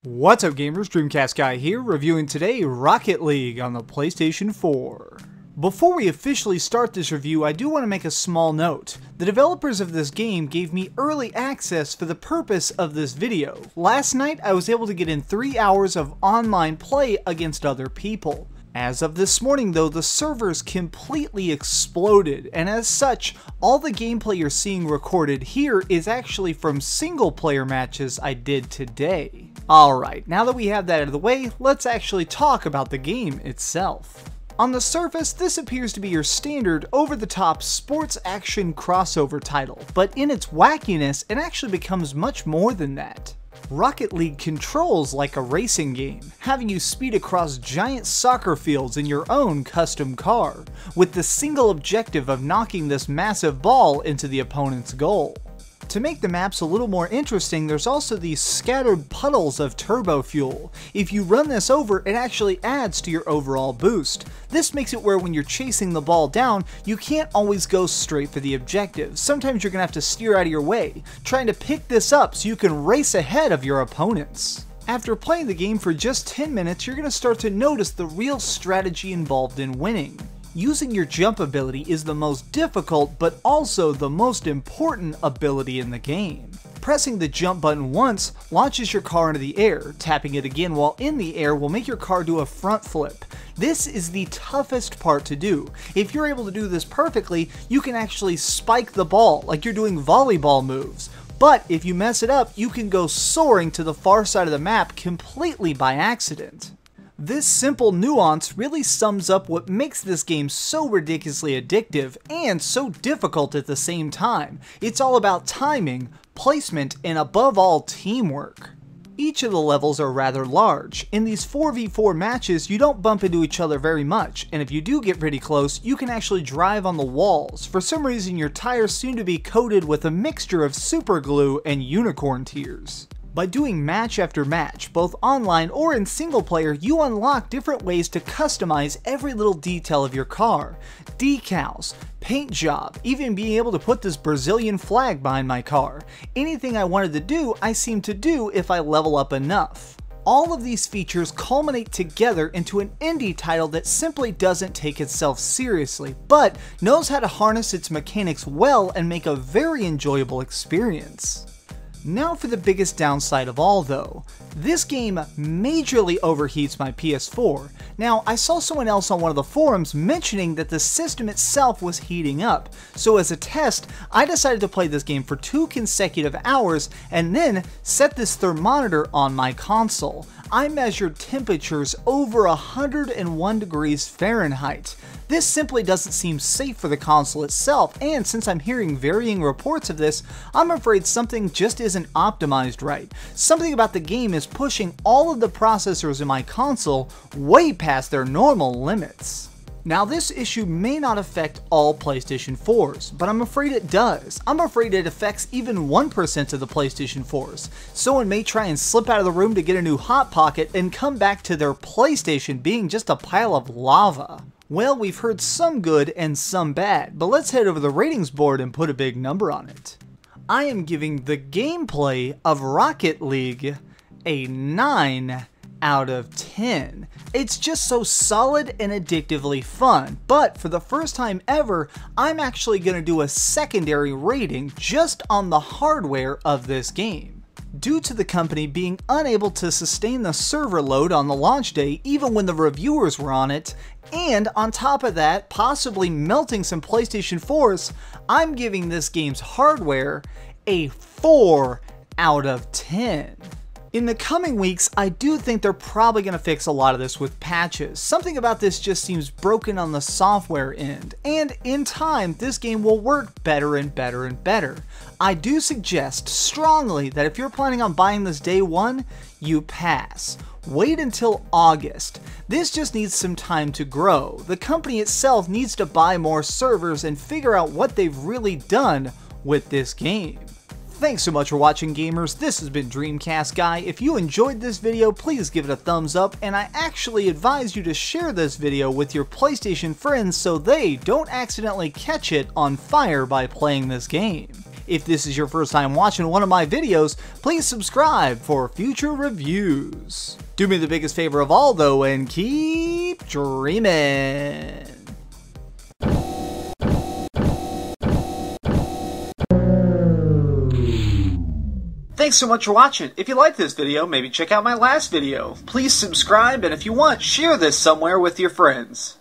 What's up gamers, DreamcastGuy here, reviewing today Rocket League on the PlayStation 4. Before we officially start this review, I do want to make a small note. The developers of this game gave me early access for the purpose of this video. Last night, I was able to get in 3 hours of online play against other people. As of this morning though, the servers completely exploded, and as such, all the gameplay you're seeing recorded here is actually from single player matches I did today. Alright, now that we have that out of the way, let's actually talk about the game itself. On the surface, this appears to be your standard over-the-top sports action crossover title, but in its wackiness, it actually becomes much more than that. Rocket League controls like a racing game, having you speed across giant soccer fields in your own custom car, with the single objective of knocking this massive ball into the opponent's goal. To make the maps a little more interesting, there's also these scattered puddles of turbo fuel. If you run this over, it actually adds to your overall boost. This makes it where when you're chasing the ball down, you can't always go straight for the objective. Sometimes you're going to have to steer out of your way, trying to pick this up so you can race ahead of your opponents. After playing the game for just 10 minutes, you're going to start to notice the real strategy involved in winning. Using your jump ability is the most difficult but also the most important ability in the game. Pressing the jump button once launches your car into the air. Tapping it again while in the air will make your car do a front flip. This is the toughest part to do. If you're able to do this perfectly, you can actually spike the ball like you're doing volleyball moves. But if you mess it up, you can go soaring to the far side of the map completely by accident. This simple nuance really sums up what makes this game so ridiculously addictive and so difficult at the same time. It's all about timing, placement, and above all, teamwork. Each of the levels are rather large. In these 4v4 matches, you don't bump into each other very much, and if you do get pretty close, you can actually drive on the walls. For some reason, your tires seem to be coated with a mixture of super glue and unicorn tears. By doing match after match, both online or in single player, you unlock different ways to customize every little detail of your car. Decals, paint job, even being able to put this Brazilian flag behind my car. Anything I wanted to do, I seem to do if I level up enough. All of these features culminate together into an indie title that simply doesn't take itself seriously, but knows how to harness its mechanics well and make a very enjoyable experience. Now for the biggest downside of all though. This game majorly overheats my PS4. Now, I saw someone else on one of the forums mentioning that the system itself was heating up, so as a test, I decided to play this game for 2 consecutive hours and then set this thermometer on my console. I measured temperatures over 101 degrees Fahrenheit. This simply doesn't seem safe for the console itself, and since I'm hearing varying reports of this, I'm afraid something just isn't optimized right. Something about the game is pushing all of the processors in my console way past their normal limits. Now this issue may not affect all PlayStation 4s, but I'm afraid it does. I'm afraid it affects even 1% of the PlayStation 4s. Someone may try and slip out of the room to get a new Hot Pocket and come back to their PlayStation being just a pile of lava. Well, we've heard some good and some bad, but let's head over the ratings board and put a big number on it. I am giving the gameplay of Rocket League a 9 out of 10. It's just so solid and addictively fun, but for the first time ever, I'm actually going to do a secondary rating just on the hardware of this game. Due to the company being unable to sustain the server load on the launch day even when the reviewers were on it, and on top of that, possibly melting some PlayStation 4s, I'm giving this game's hardware a 4 out of 10. In the coming weeks, I do think they're probably going to fix a lot of this with patches. Something about this just seems broken on the software end, and in time, this game will work better and better and better. I do suggest strongly that if you're planning on buying this day one, you pass. Wait until August. This just needs some time to grow. The company itself needs to buy more servers and figure out what they've really done with this game. Thanks so much for watching, gamers. This has been DreamcastGuy. If you enjoyed this video, please give it a thumbs up, and I actually advise you to share this video with your PlayStation friends so they don't accidentally catch it on fire by playing this game. If this is your first time watching one of my videos, please subscribe for future reviews. Do me the biggest favor of all though, and keep dreaming. Thanks so much for watching. If you liked this video, maybe check out my last video. Please subscribe, and if you want, share this somewhere with your friends.